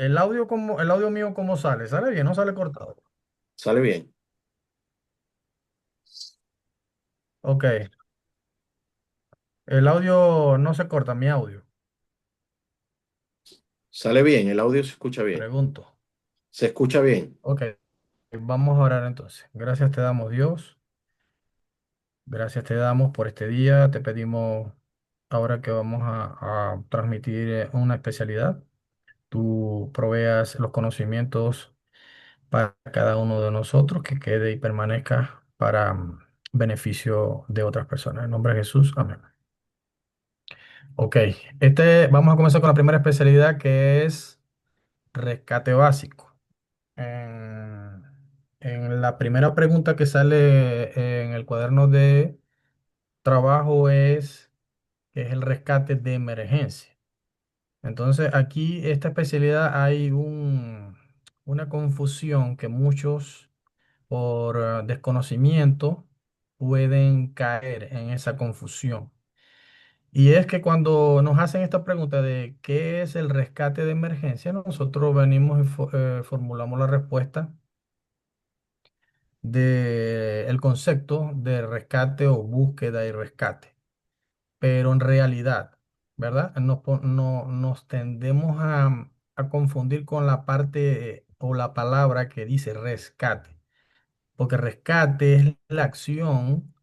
el audio mío, ¿cómo sale? ¿Sale bien? ¿No sale cortado? Sale bien. Ok. El audio no se corta, mi audio. Sale bien. El audio se escucha bien. Pregunto. Se escucha bien. Ok. Vamos a orar entonces. Gracias te damos, Dios. Gracias te damos por este día. Te pedimos ahora que vamos a transmitir una especialidad. Tú proveas los conocimientos para cada uno de nosotros, que quede y permanezca para beneficio de otras personas. En nombre de Jesús, amén. Ok, vamos a comenzar con la primera especialidad que es rescate básico. En, en la primera pregunta que sale en el cuaderno de trabajo es qué es el rescate de emergencia. Entonces aquí esta especialidad hay una confusión que muchos por desconocimiento pueden caer en esa confusión. Y es que cuando nos hacen esta pregunta de qué es el rescate de emergencia, nosotros venimos y formulamos la respuesta del concepto de rescate o búsqueda y rescate. Pero en realidad, ¿verdad? Nos tendemos a confundir con la parte o la palabra que dice rescate. Porque rescate es la acción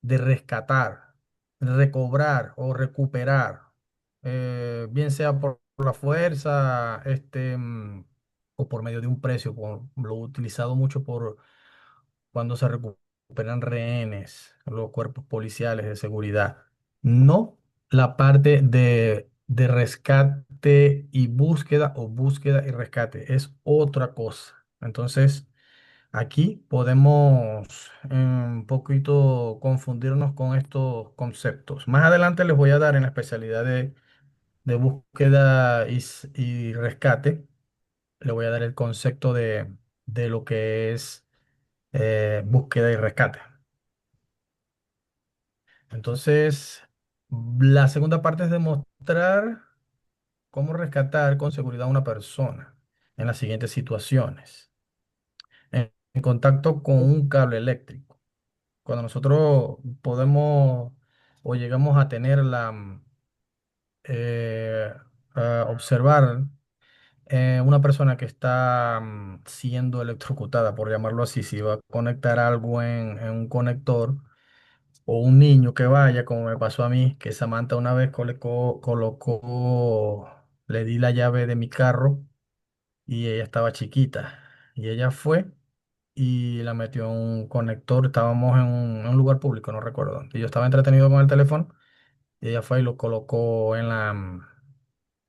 de rescatar, recobrar o recuperar, bien sea por la fuerza, o por medio de un precio, lo utilizado mucho por cuando se recuperan rehenes, los cuerpos policiales de seguridad. No la parte de rescate y búsqueda o búsqueda y rescate, es otra cosa. Entonces, aquí podemos un poquito confundirnos con estos conceptos. Más adelante les voy a dar en la especialidad de búsqueda y rescate, le voy a dar el concepto de lo que es búsqueda y rescate. Entonces, la segunda parte es demostrar cómo rescatar con seguridad a una persona en las siguientes situaciones. En contacto con un cable eléctrico. Cuando nosotros podemos o llegamos a tener eh, a observar una persona que está siendo electrocutada, por llamarlo así, si va a conectar algo en un conector, o un niño que vaya, como me pasó a mí, que Samantha una vez le di la llave de mi carro y ella estaba chiquita. Y ella fue y la metió en un conector. Estábamos en un lugar público, no recuerdo dónde. Y yo estaba entretenido con el teléfono y ella fue y lo colocó en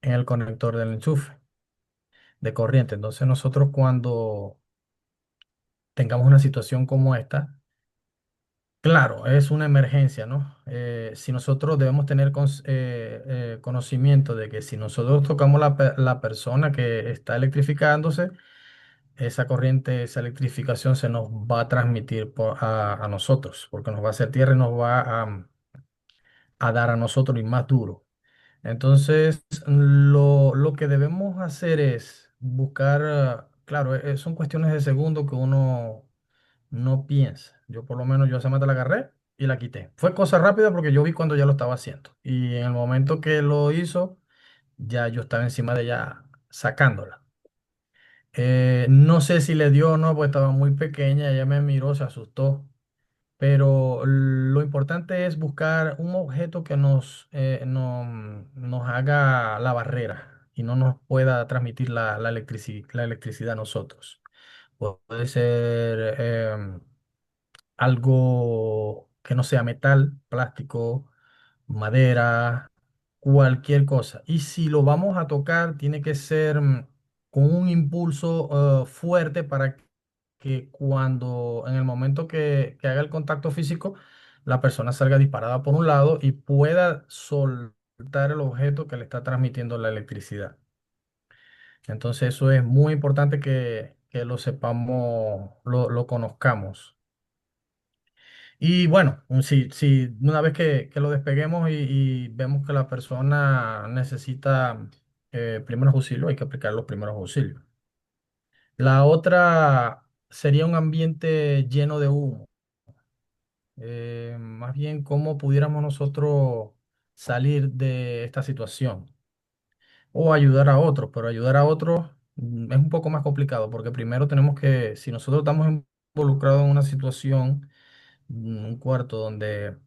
el conector del enchufe de corriente. Entonces nosotros cuando tengamos una situación como esta, claro, es una emergencia, ¿no? Si nosotros debemos tener conocimiento de que si nosotros tocamos la persona que está electrificándose, esa corriente, esa electrificación se nos va a transmitir a nosotros, porque nos va a hacer tierra y nos va a dar a nosotros y más duro. Entonces, lo que debemos hacer es buscar, claro, son cuestiones de segundo que uno no piensa. Yo por lo menos yo a esa mata la agarré y la quité. Fue cosa rápida porque yo vi cuando ya lo estaba haciendo. Y en el momento que lo hizo, ya yo estaba encima de ella sacándola. No sé si le dio o no, porque estaba muy pequeña, ella me miró, se asustó. Pero lo importante es buscar un objeto que nos haga la barrera y no nos pueda transmitir la electricidad a nosotros. Puede ser algo que no sea metal, plástico, madera, cualquier cosa. Y si lo vamos a tocar, tiene que ser con un impulso fuerte para que cuando en el momento que haga el contacto físico, la persona salga disparada por un lado y pueda soltar el objeto que le está transmitiendo la electricidad. Entonces eso es muy importante que lo sepamos, lo conozcamos. Y bueno, si una vez que lo despeguemos y vemos que la persona necesita primeros auxilios, hay que aplicar los primeros auxilios. La otra sería un ambiente lleno de humo. Más bien, ¿cómo pudiéramos nosotros salir de esta situación? O ayudar a otros, pero ayudar a otros es un poco más complicado porque primero tenemos que, si nosotros estamos involucrados en una situación, un cuarto donde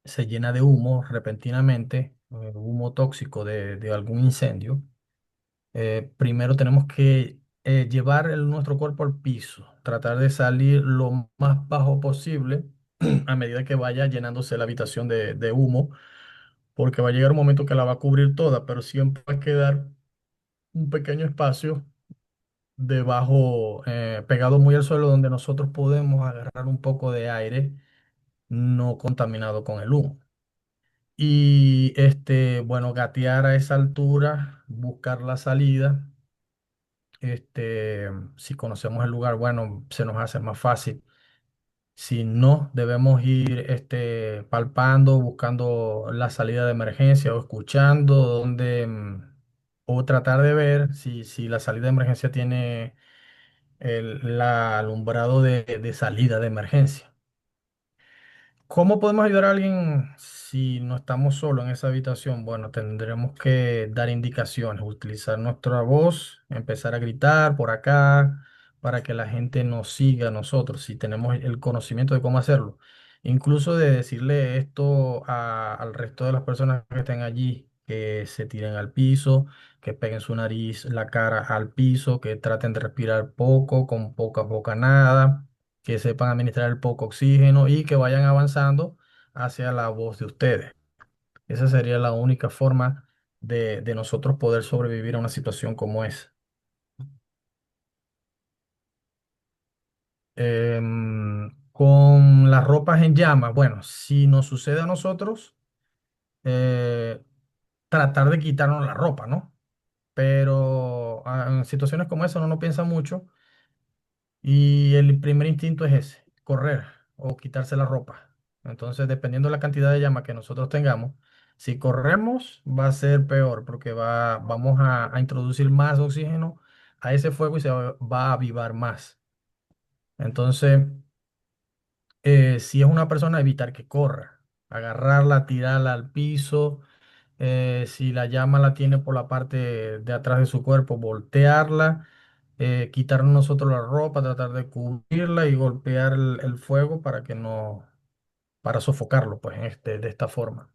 se llena de humo repentinamente, humo tóxico de algún incendio, primero tenemos que llevar nuestro cuerpo al piso, tratar de salir lo más bajo posible a medida que vaya llenándose la habitación de humo, porque va a llegar un momento que la va a cubrir toda, pero siempre va a quedar un pequeño espacio debajo, pegado muy al suelo, donde nosotros podemos agarrar un poco de aire no contaminado con el humo. Y bueno, gatear a esa altura, buscar la salida. Si conocemos el lugar, bueno, se nos hace más fácil. Si no, debemos ir palpando, buscando la salida de emergencia o escuchando dónde, o tratar de ver si la salida de emergencia tiene la alumbrado de salida de emergencia. ¿Cómo podemos ayudar a alguien si no estamos solos en esa habitación? Bueno, tendremos que dar indicaciones, utilizar nuestra voz, empezar a gritar por acá para que la gente nos siga a nosotros, si tenemos el conocimiento de cómo hacerlo. Incluso de decirle esto al resto de las personas que estén allí, que se tiren al piso, que peguen su nariz, la cara al piso, que traten de respirar poco, con poca, poca nada, que sepan administrar el poco oxígeno y que vayan avanzando hacia la voz de ustedes. Esa sería la única forma de nosotros poder sobrevivir a una situación como esa. Con las ropas en llamas, bueno, si nos sucede a nosotros, eh, tratar de quitarnos la ropa, ¿no? Pero en situaciones como esa uno no piensa mucho. Y el primer instinto es ese, correr o quitarse la ropa. Entonces, dependiendo de la cantidad de llama que nosotros tengamos, si corremos va a ser peor porque vamos a introducir más oxígeno a ese fuego y se va a avivar más. Entonces, si es una persona, evitar que corra, agarrarla, tirarla al piso. Si la llama la tiene por la parte de atrás de su cuerpo, voltearla, quitarnos nosotros la ropa, tratar de cubrirla y golpear el fuego para que no, para sofocarlo, pues, de esta forma.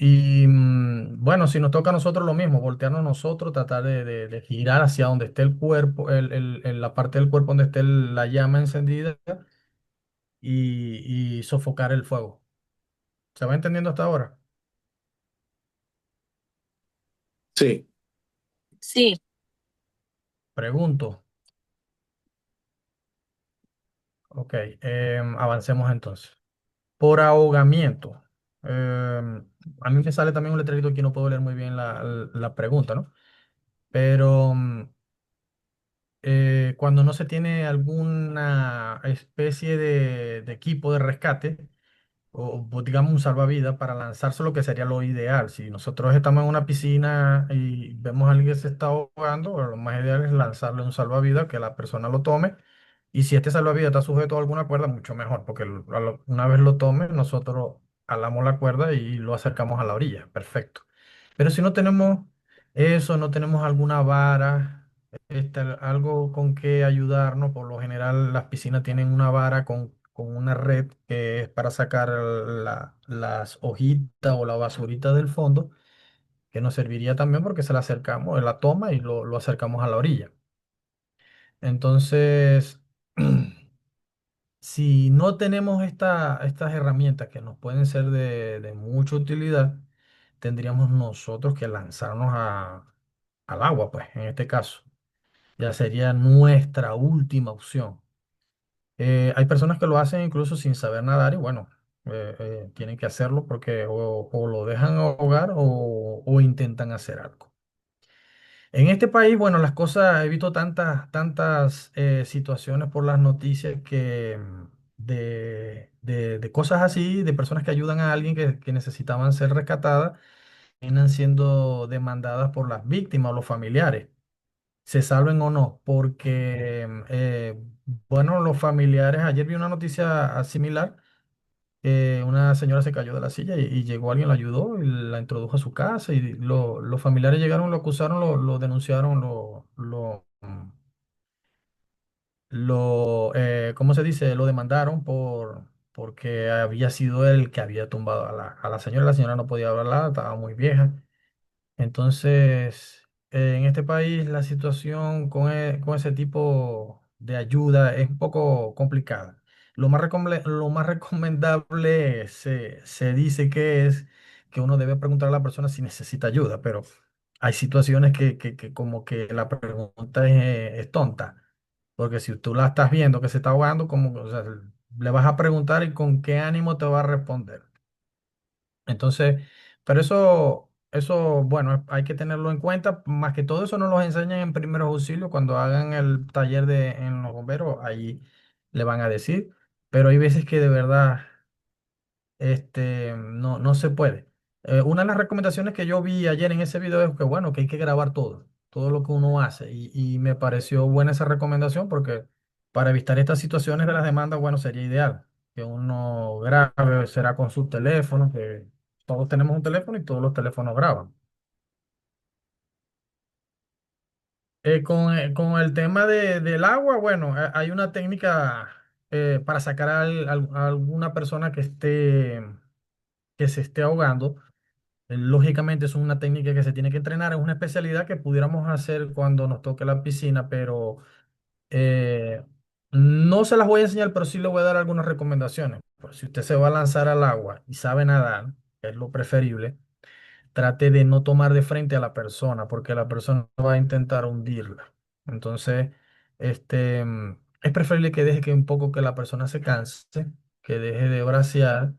Y bueno, si nos toca a nosotros lo mismo, voltearnos nosotros, tratar de girar hacia donde esté el cuerpo, la parte del cuerpo donde esté la llama encendida y sofocar el fuego. ¿Se va entendiendo hasta ahora? Sí, Sí, Pregunto. Ok, avancemos entonces. Por ahogamiento. A mí me sale también un letrerito aquí, no puedo leer muy bien la pregunta, ¿no? Pero cuando no se tiene alguna especie de equipo de rescate, o pues, digamos un salvavidas para lanzarse lo que sería lo ideal. Si nosotros estamos en una piscina y vemos a alguien que se está ahogando, bueno, lo más ideal es lanzarle un salvavidas, que la persona lo tome. Y si este salvavidas está sujeto a alguna cuerda, mucho mejor, porque una vez lo tome, nosotros alamos la cuerda y lo acercamos a la orilla. Perfecto. Pero si no tenemos eso, no tenemos alguna vara, algo con que ayudarnos, por lo general las piscinas tienen una vara con una red que es para sacar las hojitas o la basurita del fondo, que nos serviría también porque se la acercamos, la toma y lo acercamos a la orilla. Entonces, si no tenemos estas herramientas que nos pueden ser de mucha utilidad, tendríamos nosotros que lanzarnos al agua, pues, en este caso. Ya sería nuestra última opción. Hay personas que lo hacen incluso sin saber nadar y bueno, tienen que hacerlo porque o lo dejan ahogar o intentan hacer algo. En este país, bueno, las cosas, he visto tantas situaciones por las noticias que de cosas así, de personas que ayudan a alguien que necesitaban ser rescatadas terminan siendo demandadas por las víctimas o los familiares, se salven o no, porque, bueno, los familiares, ayer vi una noticia similar, una señora se cayó de la silla y llegó alguien, la ayudó y la introdujo a su casa y los familiares llegaron, lo acusaron, lo denunciaron, ¿cómo se dice? Lo demandaron porque había sido él el que había tumbado a la señora. La señora no podía hablar, estaba muy vieja. Entonces, en este país la situación con ese tipo de ayuda es un poco complicada. Lo más recomendable se dice que es que uno debe preguntar a la persona si necesita ayuda, pero hay situaciones que como que la pregunta es tonta, porque si tú la estás viendo que se está ahogando, como, o sea, le vas a preguntar y con qué ánimo te va a responder. Entonces, pero eso, bueno, hay que tenerlo en cuenta. Más que todo eso nos lo enseñan en primeros auxilios cuando hagan el taller en los bomberos, ahí le van a decir. Pero hay veces que de verdad no se puede. Una de las recomendaciones que yo vi ayer en ese video es que, bueno, que hay que grabar todo lo que uno hace. Y me pareció buena esa recomendación porque para evitar estas situaciones de las demandas, bueno, sería ideal que uno grabe, será con su teléfono, que todos tenemos un teléfono y todos los teléfonos graban. Con el tema del agua, bueno, hay una técnica para sacar a alguna persona que se esté ahogando. Lógicamente es una técnica que se tiene que entrenar, es una especialidad que pudiéramos hacer cuando nos toque la piscina, pero eh, no se las voy a enseñar, pero sí le voy a dar algunas recomendaciones. Pues, si usted se va a lanzar al agua y sabe nadar, que es lo preferible, trate de no tomar de frente a la persona, porque la persona va a intentar hundirla. Entonces, es preferible que deje que un poco que la persona se canse, que deje de bracear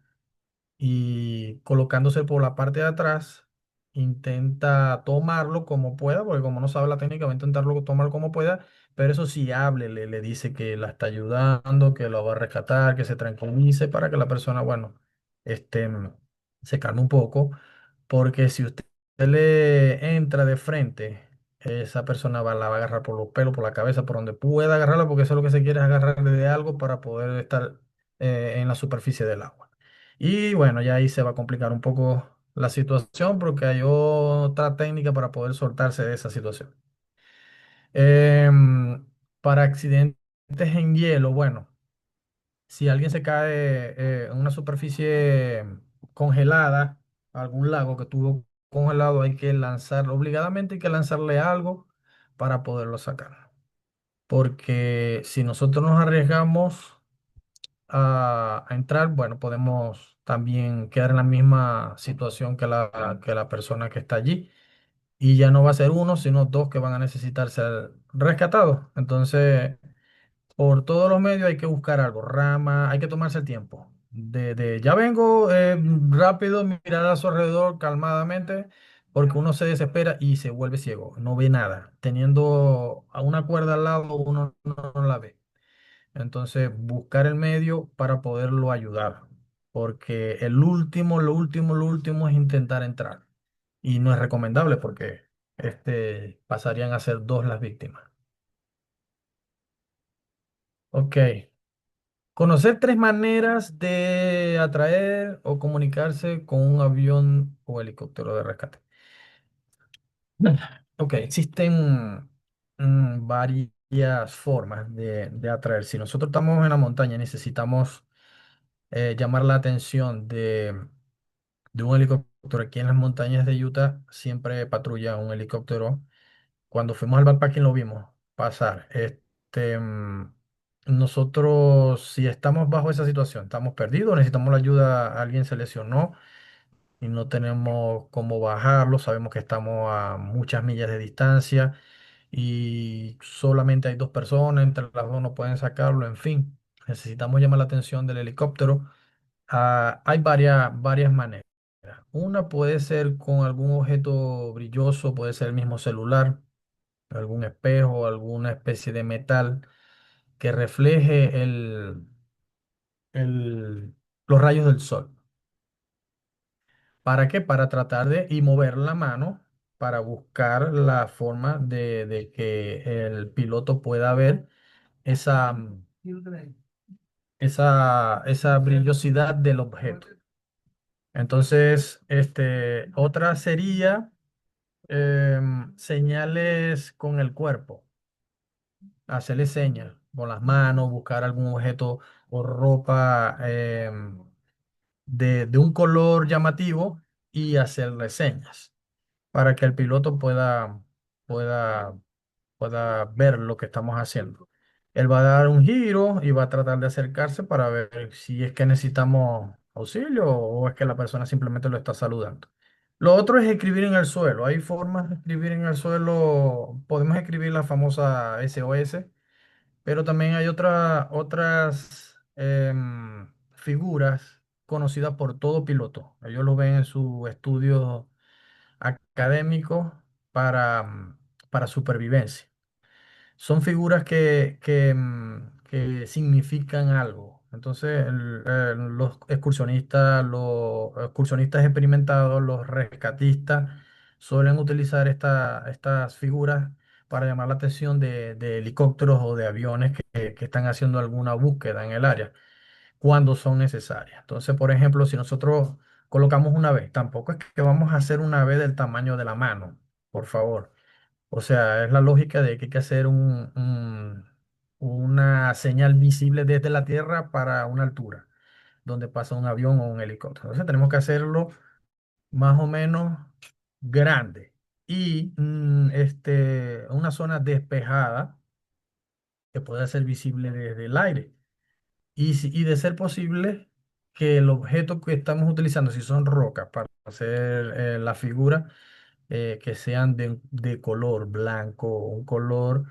y colocándose por la parte de atrás, intenta tomarlo como pueda, porque como no sabe la técnica, va a intentarlo tomar como pueda, pero eso sí, háblele, le dice que la está ayudando, que lo va a rescatar, que se tranquilice para que la persona, bueno, este, se calme un poco, porque si usted le entra de frente, esa persona la va a agarrar por los pelos, por la cabeza, por donde pueda agarrarla, porque eso es lo que se quiere es agarrarle de algo para poder estar en la superficie del agua. Y bueno, ya ahí se va a complicar un poco la situación porque hay otra técnica para poder soltarse de esa situación. Em, para accidentes en hielo, bueno, si alguien se cae en una superficie congelada, algún lago que estuvo congelado, hay que lanzarlo, obligadamente hay que lanzarle algo para poderlo sacar. Porque si nosotros nos arriesgamos a entrar, bueno, podemos también quedar en la misma situación que la persona que está allí. Y ya no va a ser uno, sino dos que van a necesitar ser rescatados. Entonces, por todos los medios hay que buscar algo, rama, hay que tomarse el tiempo. Ya vengo, rápido, mirar a su alrededor calmadamente, porque uno se desespera y se vuelve ciego, no ve nada. Teniendo a una cuerda al lado, uno no la ve. Entonces, buscar el medio para poderlo ayudar, porque lo último es intentar entrar. Y no es recomendable porque pasarían a ser dos las víctimas. Ok. Conocer tres maneras de atraer o comunicarse con un avión o helicóptero de rescate. Ok, existen varias formas de atraer. Si nosotros estamos en la montaña y necesitamos llamar la atención de un helicóptero. Aquí en las montañas de Utah siempre patrulla un helicóptero. Cuando fuimos al backpacking lo vimos pasar. Nosotros, si estamos bajo esa situación, estamos perdidos, necesitamos la ayuda, alguien se lesionó y no tenemos cómo bajarlo, sabemos que estamos a muchas millas de distancia y solamente hay dos personas, entre las dos no pueden sacarlo, en fin, necesitamos llamar la atención del helicóptero. Hay varias maneras. Una puede ser con algún objeto brilloso, puede ser el mismo celular, algún espejo, alguna especie de metal que refleje el- los rayos del sol. ¿Para qué? Para tratar de y mover la mano para buscar la forma de que el piloto pueda ver esa, esa brillosidad del objeto. Entonces, otra sería señales con el cuerpo, hacerle señas con las manos, buscar algún objeto o ropa de un color llamativo y hacerle señas para que el piloto pueda, pueda ver lo que estamos haciendo. Él va a dar un giro y va a tratar de acercarse para ver si es que necesitamos auxilio o es que la persona simplemente lo está saludando. Lo otro es escribir en el suelo. Hay formas de escribir en el suelo. Podemos escribir la famosa SOS, pero también hay otras figuras conocidas por todo piloto. Ellos lo ven en sus estudios académicos para supervivencia. Son figuras que significan algo. Entonces, los excursionistas experimentados, los rescatistas, suelen utilizar estas figuras para llamar la atención de helicópteros o de aviones que están haciendo alguna búsqueda en el área cuando son necesarias. Entonces, por ejemplo, si nosotros colocamos una vez, tampoco es que vamos a hacer una vez del tamaño de la mano, por favor. O sea, es la lógica de que hay que hacer una señal visible desde la Tierra para una altura, donde pasa un avión o un helicóptero. Entonces tenemos que hacerlo más o menos grande y una zona despejada que pueda ser visible desde el aire. Y de ser posible que el objeto que estamos utilizando, si son rocas para hacer la figura, que sean de color blanco, un color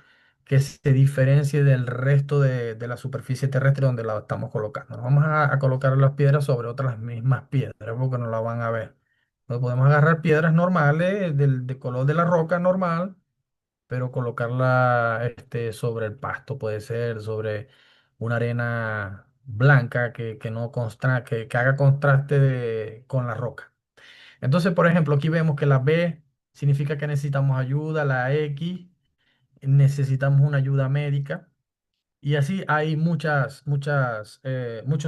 que se diferencie del resto de la superficie terrestre donde la estamos colocando. No vamos a colocar las piedras sobre otras mismas piedras porque no la van a ver. No podemos agarrar piedras normales de color de la roca normal, pero colocarla sobre el pasto, puede ser sobre una arena blanca que no que haga contraste con la roca. Entonces, por ejemplo, aquí vemos que la B significa que necesitamos ayuda, la X necesitamos una ayuda médica y así hay muchos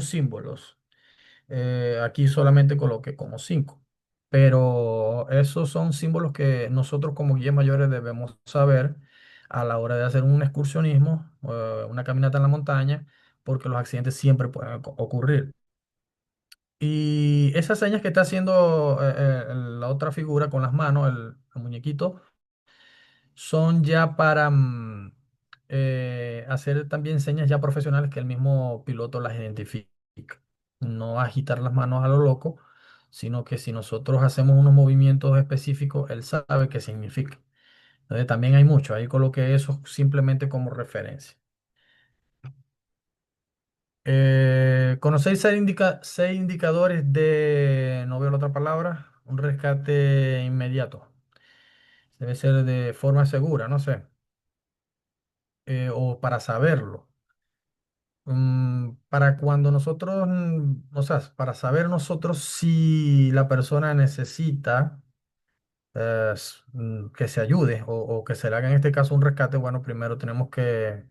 símbolos. Aquí solamente coloqué como cinco, pero esos son símbolos que nosotros como guías mayores debemos saber a la hora de hacer un excursionismo, una caminata en la montaña, porque los accidentes siempre pueden ocurrir. Y esas señas que está haciendo la otra figura con las manos, el muñequito, son ya para hacer también señas ya profesionales que el mismo piloto las identifica. No agitar las manos a lo loco, sino que si nosotros hacemos unos movimientos específicos, él sabe qué significa. Entonces también hay mucho, ahí coloqué eso simplemente como referencia. ¿Conocéis seis indicadores de, no veo la otra palabra, un rescate inmediato? Debe ser de forma segura, no sé, o para saberlo. Para cuando nosotros, o sea, para saber nosotros si la persona necesita que se ayude o que se le haga en este caso un rescate, bueno, primero tenemos que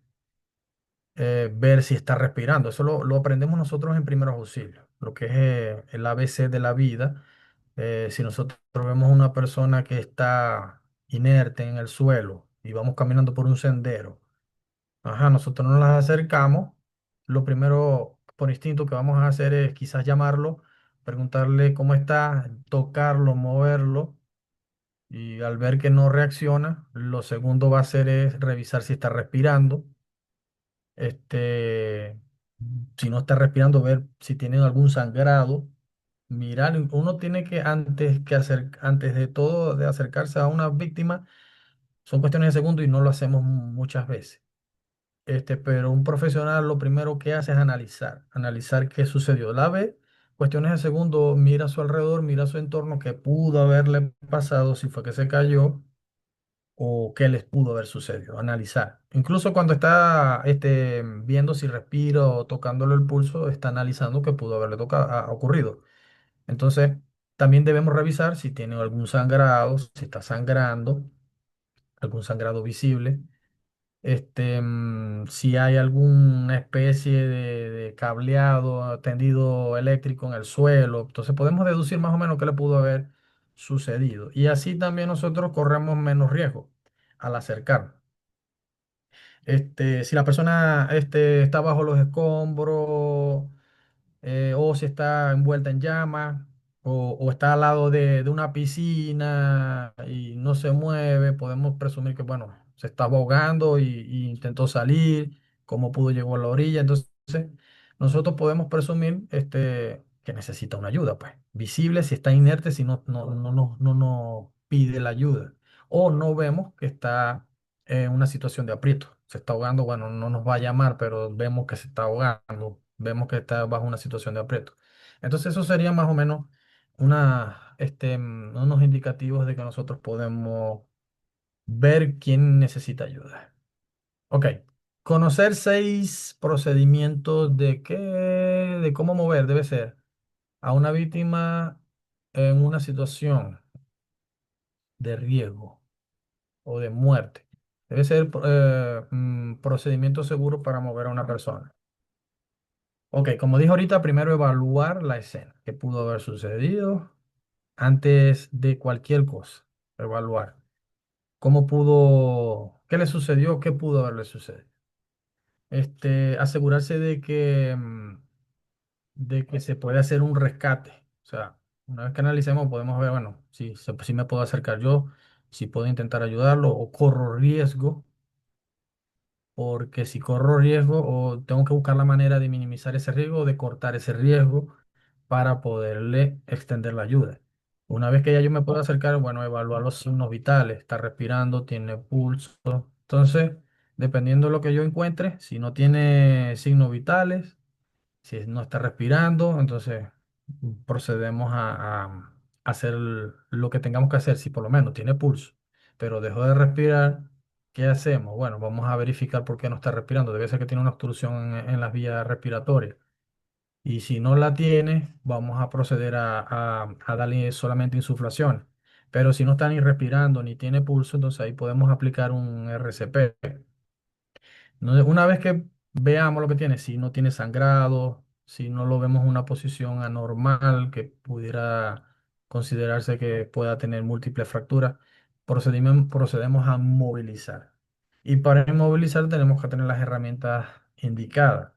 ver si está respirando. Eso lo aprendemos nosotros en primeros auxilios, lo que es el ABC de la vida. Si nosotros vemos una persona que está inerte en el suelo y vamos caminando por un sendero, ajá, nosotros nos las acercamos. Lo primero, por instinto, que vamos a hacer es quizás llamarlo, preguntarle cómo está, tocarlo, moverlo. Y al ver que no reacciona, lo segundo va a hacer es revisar si está respirando. Este, si no está respirando, ver si tiene algún sangrado. Mirar, uno tiene que antes de todo de acercarse a una víctima, son cuestiones de segundo y no lo hacemos muchas veces. Pero un profesional lo primero que hace es analizar qué sucedió. La ve, cuestiones de segundo, mira a su alrededor, mira a su entorno, qué pudo haberle pasado, si fue que se cayó o qué les pudo haber sucedido, analizar. Incluso cuando está viendo si respira o tocándole el pulso, está analizando qué pudo haberle ocurrido. Entonces, También debemos revisar si tiene algún sangrado, si está sangrando, algún sangrado visible, si hay alguna especie de cableado, tendido eléctrico en el suelo. Entonces podemos deducir más o menos qué le pudo haber sucedido. Y así también nosotros corremos menos riesgo al acercarnos. Si la persona está bajo los escombros, o si está envuelta en llamas, o está al lado de una piscina y no se mueve, podemos presumir que, bueno, se está ahogando y intentó salir, cómo pudo llegar a la orilla. Entonces, nosotros podemos presumir que necesita una ayuda, pues, visible si está inerte, si no nos pide la ayuda. O no vemos que está en una situación de aprieto. Se está ahogando, bueno, no nos va a llamar, pero vemos que se está ahogando, vemos que está bajo una situación de aprieto. Entonces, eso sería más o menos unos indicativos de que nosotros podemos ver quién necesita ayuda. Ok. Conocer 6 procedimientos de cómo mover, debe ser a una víctima en una situación de riesgo o de muerte. Debe ser procedimiento seguro para mover a una persona. Ok, como dije ahorita, primero evaluar la escena, qué pudo haber sucedido antes de cualquier cosa. Evaluar cómo pudo, qué le sucedió, qué pudo haberle sucedido. Asegurarse de que se puede hacer un rescate. O sea, una vez que analicemos, podemos ver, bueno, si me puedo acercar yo, si puedo intentar ayudarlo o corro riesgo, porque si corro riesgo o tengo que buscar la manera de minimizar ese riesgo o de cortar ese riesgo para poderle extender la ayuda. Una vez que ya yo me puedo acercar, bueno, evaluar los signos vitales, está respirando, tiene pulso. Entonces, dependiendo de lo que yo encuentre, si no tiene signos vitales, si no está respirando, entonces procedemos a hacer lo que tengamos que hacer, si por lo menos tiene pulso, pero dejó de respirar. ¿Qué hacemos? Bueno, vamos a verificar por qué no está respirando. Debe ser que tiene una obstrucción en las vías respiratorias. Y si no la tiene, vamos a proceder a darle solamente insuflación. Pero si no está ni respirando ni tiene pulso, entonces ahí podemos aplicar un RCP. Una vez que veamos lo que tiene, si no tiene sangrado, si no lo vemos en una posición anormal que pudiera considerarse que pueda tener múltiples fracturas, procedemos a movilizar. Y para inmovilizar tenemos que tener las herramientas indicadas.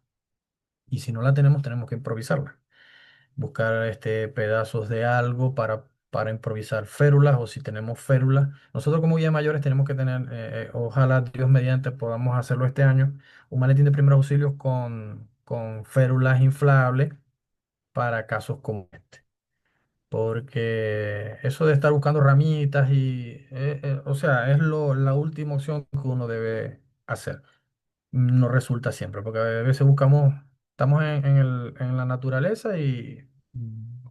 Y si no la tenemos, tenemos que improvisarla, buscar pedazos de algo para improvisar férulas, o si tenemos férulas. Nosotros como guía mayores tenemos que tener, ojalá Dios mediante podamos hacerlo este año, un maletín de primeros auxilios con férulas inflables para casos como este. Porque eso de estar buscando ramitas o sea, es la última opción que uno debe hacer. No resulta siempre, porque a veces estamos en la naturaleza y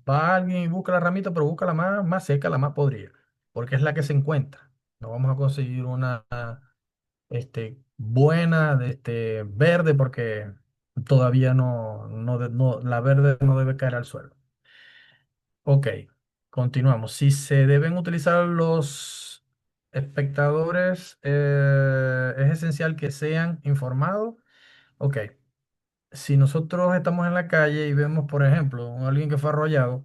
va alguien y busca la ramita, pero busca la más seca, la más podrida, porque es la que se encuentra. No vamos a conseguir una buena, verde, porque todavía la verde no debe caer al suelo. Ok, continuamos. Si se deben utilizar los espectadores, es esencial que sean informados. Ok, si nosotros estamos en la calle y vemos, por ejemplo, a alguien que fue arrollado,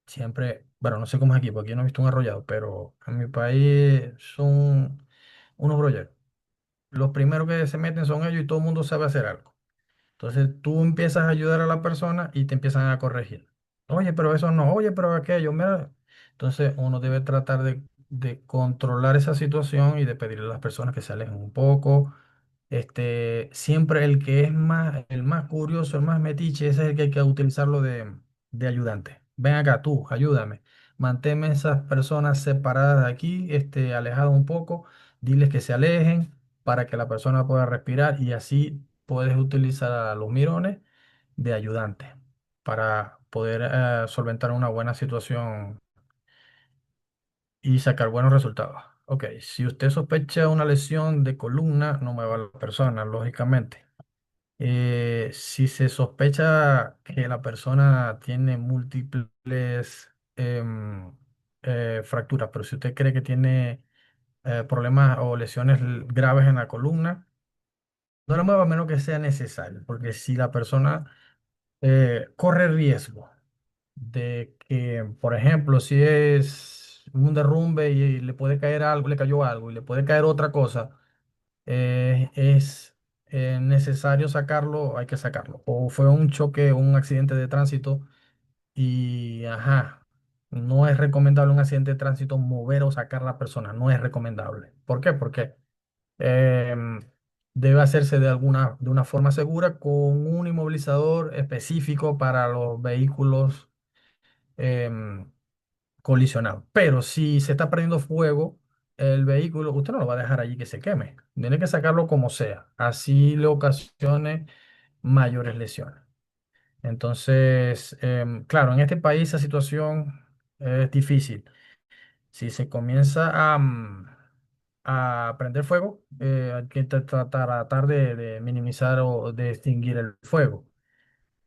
siempre, bueno, no sé cómo es aquí, porque yo no he visto un arrollado, pero en mi país son unos brolleros. Los primeros que se meten son ellos y todo el mundo sabe hacer algo. Entonces tú empiezas a ayudar a la persona y te empiezan a corregir. Oye, pero eso no, oye, pero aquello, mira. Entonces uno debe tratar de controlar esa situación y de pedirle a las personas que se alejen un poco. Siempre el que es el más curioso, el más metiche, ese es el que hay que utilizarlo de ayudante. Ven acá, tú, ayúdame. Manténme esas personas separadas de aquí, alejadas un poco. Diles que se alejen para que la persona pueda respirar, y así puedes utilizar a los mirones de ayudante para poder solventar una buena situación y sacar buenos resultados. Ok, si usted sospecha una lesión de columna, no mueva a la persona, lógicamente. Si se sospecha que la persona tiene múltiples em, fracturas, pero si usted cree que tiene problemas o lesiones graves en la columna, no la mueva a menos que sea necesario, porque si la persona corre riesgo de que, por ejemplo, si es un derrumbe y le puede caer algo, le cayó algo y le puede caer otra cosa, es necesario sacarlo, hay que sacarlo. O fue un choque, un accidente de tránsito y, ajá, no es recomendable un accidente de tránsito mover o sacar a la persona, no es recomendable. ¿Por qué? Porque em, debe hacerse de una forma segura con un inmovilizador específico para los vehículos em, colisionados. Pero si se está prendiendo fuego el vehículo, usted no lo va a dejar allí que se queme. Tiene que sacarlo como sea, así le ocasione mayores lesiones. Entonces, claro, en este país la situación es difícil. Si se comienza a prender fuego, hay que tratar de minimizar o de extinguir el fuego.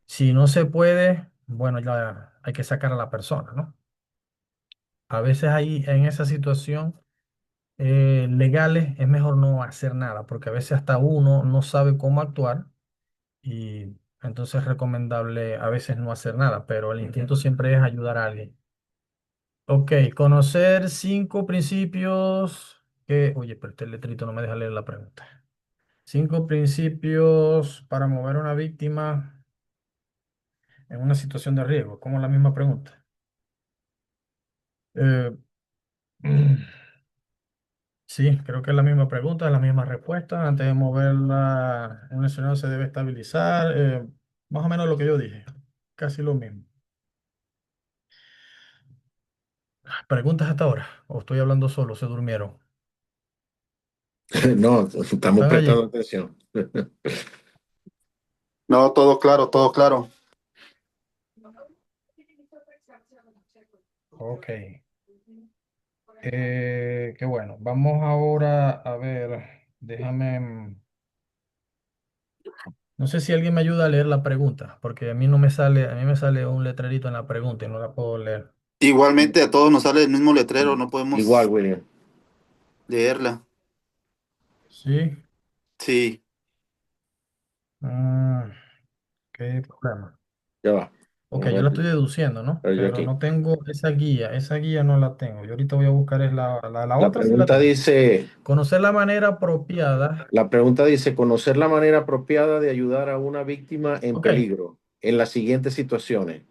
Si no se puede, bueno, ya hay que sacar a la persona, ¿no? A veces ahí en esa situación legales es mejor no hacer nada, porque a veces hasta uno no sabe cómo actuar y entonces es recomendable a veces no hacer nada, pero el instinto siempre es ayudar a alguien. Ok, conocer 5 principios que... Oye, pero este letrito no me deja leer la pregunta. 5 principios para mover a una víctima en una situación de riesgo, como la misma pregunta. Eh, sí, creo que es la misma pregunta, la misma respuesta. Antes de moverla, un escenario se debe estabilizar. Más o menos lo que yo dije, casi lo mismo. ¿Preguntas hasta ahora? ¿O estoy hablando solo? ¿Se durmieron? No, estamos ¿Están prestando allí? atención. No, todo claro, todo claro. Ok. Qué bueno. Vamos ahora a ver, déjame, no sé si alguien me ayuda a leer la pregunta, porque a mí no me sale, a mí me sale un letrerito en la pregunta y no la puedo leer. Igualmente a todos nos sale el mismo letrero, no Igual, podemos William. leerla. Sí. Sí, Mm, qué problema. Ya va. Ok, Un yo la estoy momentito. deduciendo, ¿no? Pero yo Pero aquí. no tengo esa guía no la tengo. Yo ahorita voy a buscar es la La otra sí la pregunta tengo. dice, Conocer la manera apropiada. la pregunta dice, conocer la manera apropiada de ayudar a una víctima en Ok, peligro en las siguientes situaciones.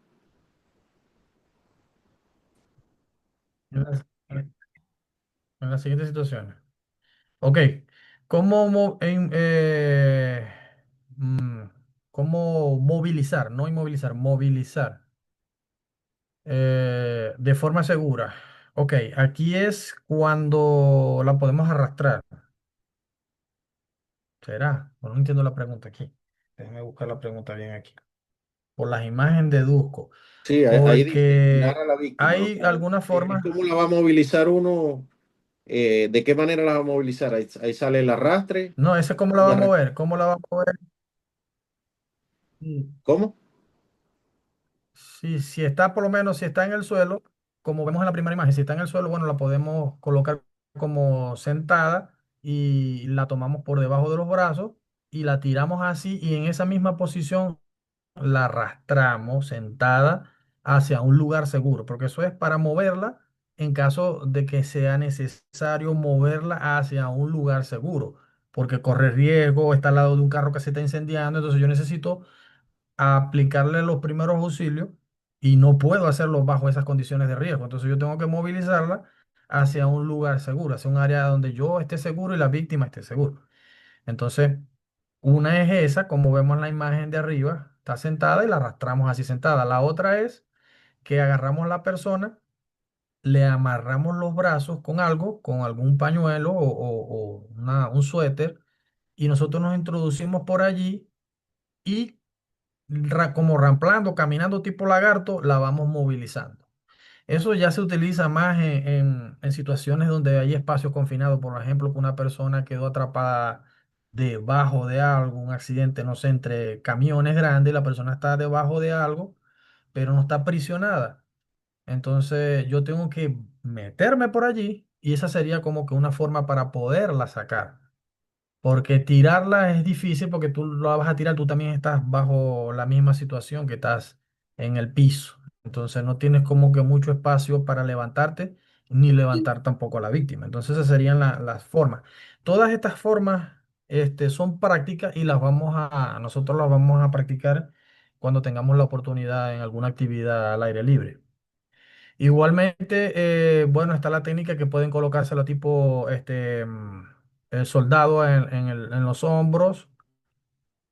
en las, en las siguientes situaciones. Ok, ¿cómo, mm, cómo movilizar? No inmovilizar, movilizar de forma segura. Ok, aquí es cuando la podemos arrastrar. ¿Será? No entiendo la pregunta aquí. Déjame buscar la pregunta bien aquí. Por las imágenes deduzco. Sí, ahí dice, guiar Porque a la víctima. O hay sea, alguna es forma. como la va a movilizar uno, ¿de qué manera la va a movilizar? Ahí sale el arrastre No, ese cómo la y va a arrastre. mover. ¿Cómo la va a mover? ¿Cómo? Si está por lo menos, si está en el suelo, como vemos en la primera imagen, si está en el suelo, bueno, la podemos colocar como sentada y la tomamos por debajo de los brazos y la tiramos así y en esa misma posición la arrastramos sentada hacia un lugar seguro, porque eso es para moverla en caso de que sea necesario moverla hacia un lugar seguro, porque corre riesgo, está al lado de un carro que se está incendiando, entonces yo necesito a aplicarle los primeros auxilios y no puedo hacerlo bajo esas condiciones de riesgo. Entonces yo tengo que movilizarla hacia un lugar seguro, hacia un área donde yo esté seguro y la víctima esté seguro. Entonces, una es esa, como vemos en la imagen de arriba, está sentada y la arrastramos así sentada. La otra es que agarramos a la persona, le amarramos los brazos con algo, con algún pañuelo o un suéter, y nosotros nos introducimos por allí y como ramplando, caminando tipo lagarto, la vamos movilizando. Eso ya se utiliza más en situaciones donde hay espacio confinado, por ejemplo, que una persona quedó atrapada debajo de algo, un accidente, no sé, entre camiones grandes, la persona está debajo de algo, pero no está aprisionada. Entonces yo tengo que meterme por allí y esa sería como que una forma para poderla sacar. Porque tirarla es difícil porque tú la vas a tirar, tú también estás bajo la misma situación que estás en el piso. Entonces no tienes como que mucho espacio para levantarte ni levantar tampoco a la víctima. Entonces esas serían las formas. Todas estas formas son prácticas y nosotros las vamos a practicar cuando tengamos la oportunidad en alguna actividad al aire libre. Igualmente, bueno, está la técnica que pueden colocársela tipo el soldado en los hombros.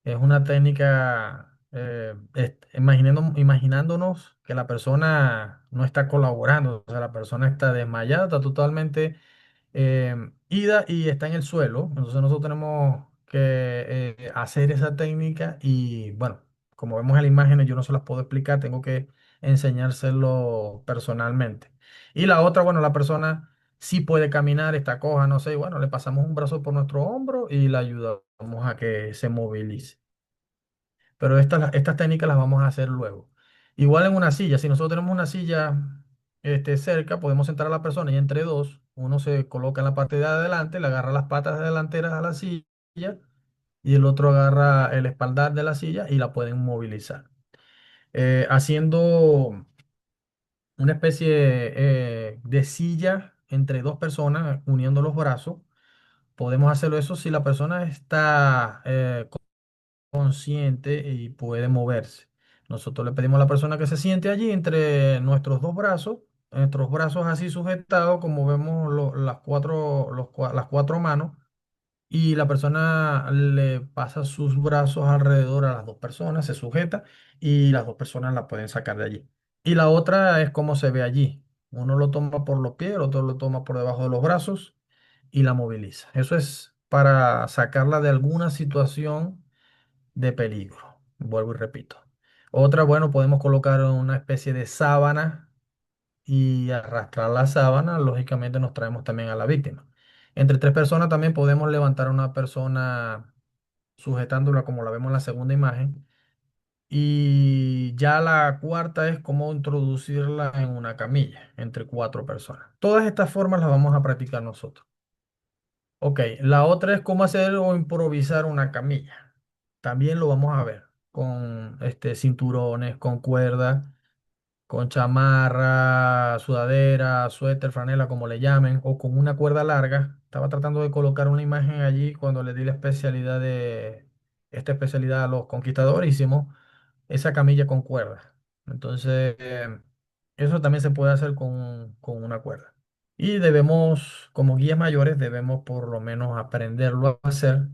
Es una técnica, imaginándonos que la persona no está colaborando, o sea, la persona está desmayada, está totalmente ida y está en el suelo. Entonces nosotros tenemos que hacer esa técnica y bueno, como vemos en la imagen, yo no se las puedo explicar, tengo que enseñárselo personalmente. Y la otra, bueno, la persona sí puede caminar, está coja, no sé, y bueno, le pasamos un brazo por nuestro hombro y la ayudamos a que se movilice. Pero estas técnicas las vamos a hacer luego. Igual en una silla, si nosotros tenemos una silla cerca, podemos sentar a la persona y entre dos, uno se coloca en la parte de adelante, le agarra las patas delanteras a la silla y el otro agarra el espaldar de la silla y la pueden movilizar. Haciendo una especie de silla entre dos personas, uniendo los brazos, podemos hacerlo eso si la persona está consciente y puede moverse. Nosotros le pedimos a la persona que se siente allí entre nuestros brazos así sujetados, como vemos las cuatro manos, y la persona le pasa sus brazos alrededor a las dos personas, se sujeta y las dos personas la pueden sacar de allí. Y la otra es como se ve allí. Uno lo toma por los pies, el otro lo toma por debajo de los brazos y la moviliza. Eso es para sacarla de alguna situación de peligro. Vuelvo y repito. Otra, bueno, podemos colocar una especie de sábana y arrastrar la sábana. Lógicamente nos traemos también a la víctima. Entre tres personas también podemos levantar a una persona sujetándola como la vemos en la segunda imagen. Y ya la cuarta es cómo introducirla en una camilla entre cuatro personas. Todas estas formas las vamos a practicar nosotros. Ok, la otra es cómo hacer o improvisar una camilla. También lo vamos a ver con cinturones, con cuerdas, con chamarra, sudadera, suéter, franela, como le llamen, o con una cuerda larga. Estaba tratando de colocar una imagen allí cuando le di esta especialidad a los conquistadores, hicimos esa camilla con cuerda. Entonces, eso también se puede hacer con una cuerda. Y debemos, como guías mayores, debemos por lo menos aprenderlo a hacer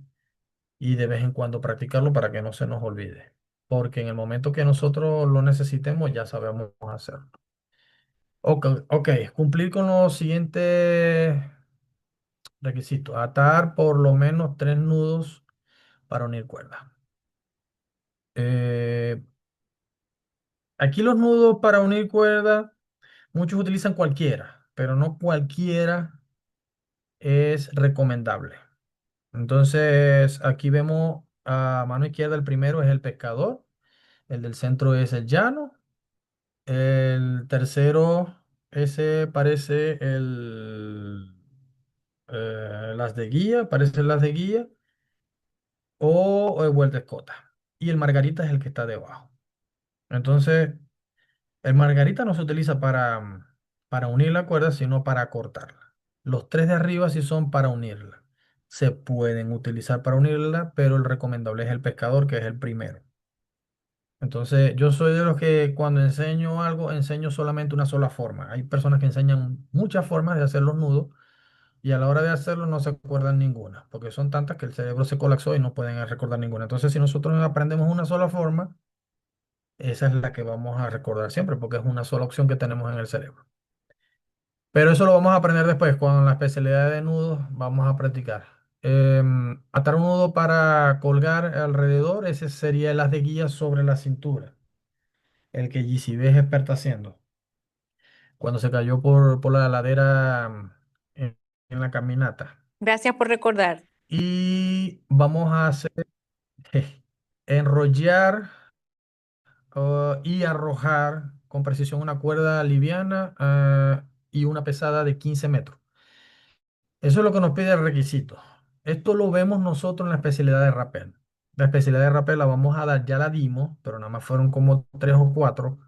y de vez en cuando practicarlo para que no se nos olvide. Porque en el momento que nosotros lo necesitemos, ya sabemos hacerlo. Ok, ok, cumplir con los siguientes requisitos. Atar por lo menos tres nudos para unir cuerdas. Eh, Aquí los nudos para unir cuerdas, muchos utilizan cualquiera, pero no cualquiera es recomendable. Entonces, aquí vemos a mano izquierda el primero es el pescador, el del centro es el llano, el tercero, ese parece las de guía, parece las de guía o el vuelta escota. Y el margarita es el que está debajo. Entonces, el margarita no se utiliza para unir la cuerda, sino para cortarla. Los tres de arriba sí son para unirla. Se pueden utilizar para unirla, pero el recomendable es el pescador, que es el primero. Entonces, yo soy de los que cuando enseño algo, enseño solamente una sola forma. Hay personas que enseñan muchas formas de hacer los nudos y a la hora de hacerlo no se acuerdan ninguna, porque son tantas que el cerebro se colapsó y no pueden recordar ninguna. Entonces, si nosotros aprendemos una sola forma, esa es la que vamos a recordar siempre, porque es una sola opción que tenemos en el cerebro. Pero eso lo vamos a aprender después, con la especialidad de nudos vamos a practicar. Atar un nudo para colgar alrededor, ese sería el haz de guía sobre la cintura, el que GCB es experta haciendo. Cuando se cayó por la ladera en la caminata. Gracias por recordar. Y vamos a hacer enrollar y arrojar con precisión una cuerda liviana y una pesada de 15 metros. Eso es lo que nos pide el requisito. Esto lo vemos nosotros en la especialidad de rappel. La especialidad de rappel la vamos a dar, ya la dimos, pero nada más fueron como tres o cuatro.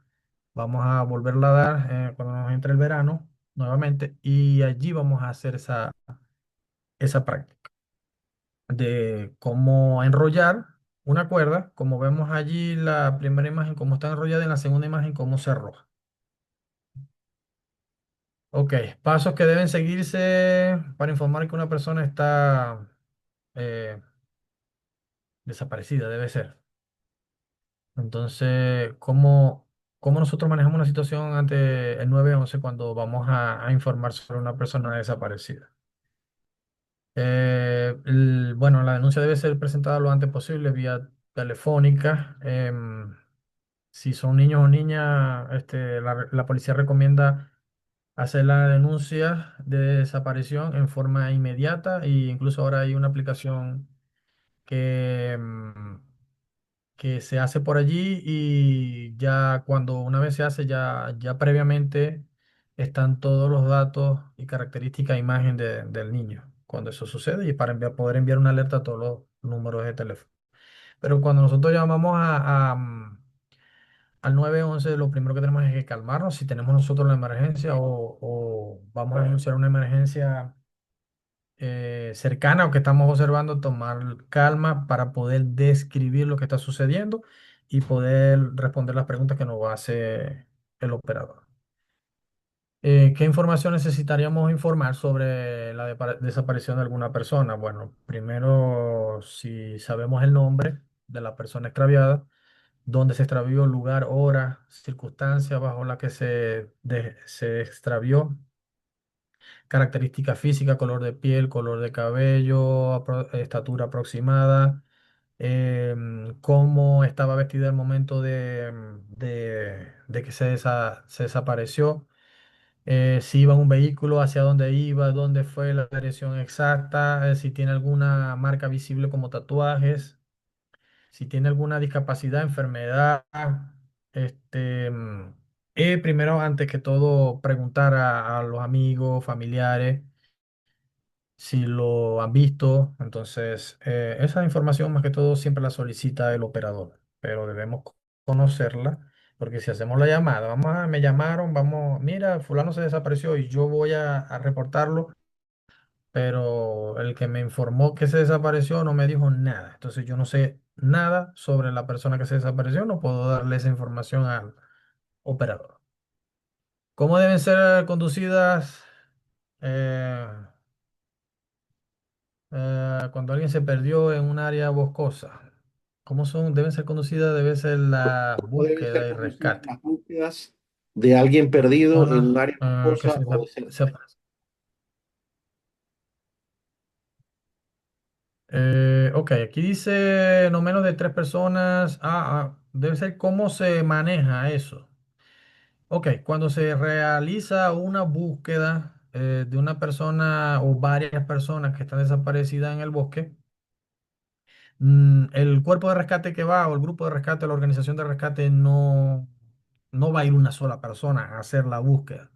Vamos a volverla a dar cuando nos entre el verano nuevamente y allí vamos a hacer esa práctica de cómo enrollar una cuerda, como vemos allí la primera imagen, cómo está enrollada, y en la segunda imagen, cómo se arroja. Ok, pasos que deben seguirse para informar que una persona está eh, desaparecida, debe ser. Entonces, ¿cómo nosotros manejamos una situación ante el 911 cuando vamos a informar sobre una persona desaparecida? Bueno, la denuncia debe ser presentada lo antes posible vía telefónica. Si son niños o niñas, la policía recomienda hacer la denuncia de desaparición en forma inmediata e incluso ahora hay una aplicación que se hace por allí y ya cuando una vez se hace, ya previamente están todos los datos y características e imagen del niño cuando eso sucede y para poder enviar una alerta a todos los números de teléfono. Pero cuando nosotros llamamos al 911 lo primero que tenemos es que calmarnos si tenemos nosotros la emergencia o vamos a anunciar una emergencia cercana o que estamos observando, tomar calma para poder describir lo que está sucediendo y poder responder las preguntas que nos va a hacer el operador. ¿Qué información necesitaríamos informar sobre la desaparición de alguna persona? Bueno, primero, si sabemos el nombre de la persona extraviada, dónde se extravió, lugar, hora, circunstancia bajo la que se extravió, característica física, color de piel, color de cabello, estatura aproximada, cómo estaba vestida al momento de que se desapareció, si iba en un vehículo, hacia dónde iba, dónde fue la dirección exacta, si tiene alguna marca visible como tatuajes, si tiene alguna discapacidad, enfermedad. Este, mm, Primero, antes que todo, preguntar a los amigos, familiares si lo han visto. Entonces, esa información más que todo siempre la solicita el operador, pero debemos conocerla, porque si hacemos la llamada, me llamaron, vamos, mira, fulano se desapareció y yo voy a reportarlo, pero el que me informó que se desapareció no me dijo nada. Entonces, yo no sé nada sobre la persona que se desapareció, no puedo darle esa información al operador. ¿Cómo deben ser conducidas? eh, Cuando alguien se perdió en un área boscosa, deben ser conducidas? Debe ser la ¿Cómo deben ser búsqueda y conducidas rescate. las búsquedas de alguien perdido en un Una área que rocosa o desértica? ok, aquí dice no menos de tres personas. Debe ser cómo se maneja eso. Ok, cuando se realiza una búsqueda de una persona o varias personas que están desaparecidas en el bosque, el cuerpo de rescate que va o el grupo de rescate, la organización de rescate no va a ir una sola persona a hacer la búsqueda.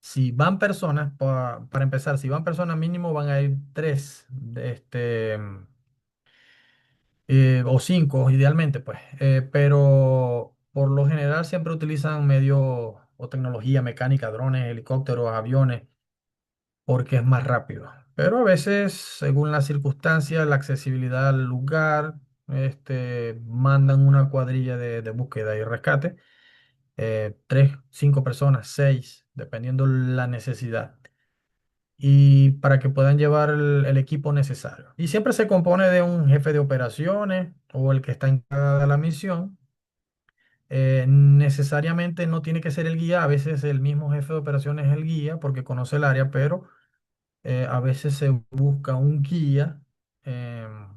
Si van personas, para empezar, si van personas mínimo van a ir tres, o cinco idealmente, pues. Pero por lo general siempre utilizan medios o tecnología mecánica, drones, helicópteros, aviones porque es más rápido. Pero a veces, según las circunstancias, la accesibilidad al lugar, mandan una cuadrilla de búsqueda y rescate, tres, cinco personas, seis, dependiendo la necesidad, y para que puedan llevar el equipo necesario. Y siempre se compone de un jefe de operaciones o el que está encargado de la misión. Necesariamente no tiene que ser el guía, a veces el mismo jefe de operaciones es el guía porque conoce el área, pero a veces se busca un guía em,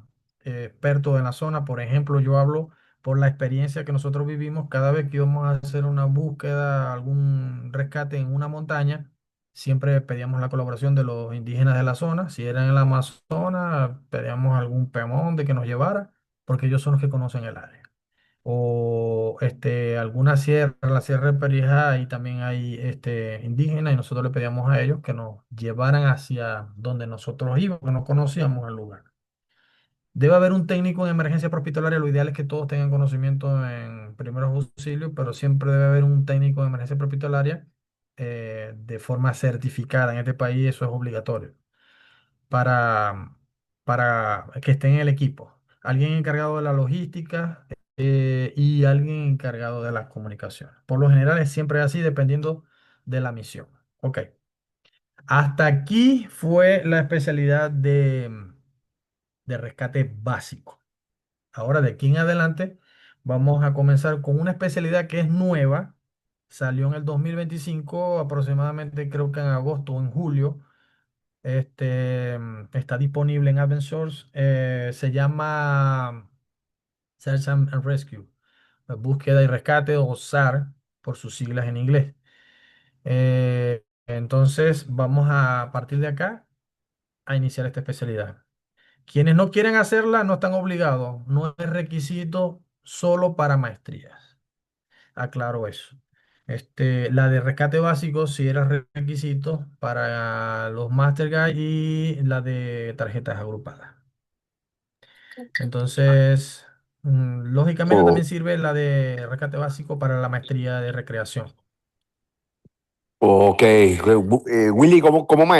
experto en la zona. Por ejemplo, yo hablo por la experiencia que nosotros vivimos cada vez que íbamos a hacer una búsqueda, algún rescate en una montaña. Siempre pedíamos la colaboración de los indígenas de la zona. Si era en el Amazonas, pedíamos algún peón de que nos llevara, porque ellos son los que conocen el área. o alguna sierra, la Sierra de Perijá, y también hay indígenas, y nosotros le pedíamos a ellos que nos llevaran hacia donde nosotros íbamos, que no conocíamos el lugar. Debe haber un técnico en emergencia hospitalaria. Lo ideal es que todos tengan conocimiento en primeros auxilios, pero siempre debe haber un técnico de emergencia hospitalaria de forma certificada. En este país eso es obligatorio para, para que estén en el equipo. Alguien encargado de la logística y alguien encargado de las comunicaciones. Por lo general es siempre así, dependiendo de la misión. Ok. Hasta aquí fue la especialidad de rescate básico. Ahora, de aquí en adelante, vamos a comenzar con una especialidad que es nueva. Salió en el 2025, aproximadamente creo que en agosto o en julio. Está disponible en Open Source. Se llama Search and Rescue, búsqueda y rescate, o SAR por sus siglas en inglés. Entonces, vamos a partir de acá a iniciar esta especialidad. Quienes no quieren hacerla no están obligados, no es requisito solo para maestrías. Aclaro eso. La de rescate básico sí era requisito para los Master Guide y la de tarjetas agrupadas. Entonces, lógicamente O, también sirve la de rescate básico para la maestría de recreación. ok, Willy, ¿cómo maestro?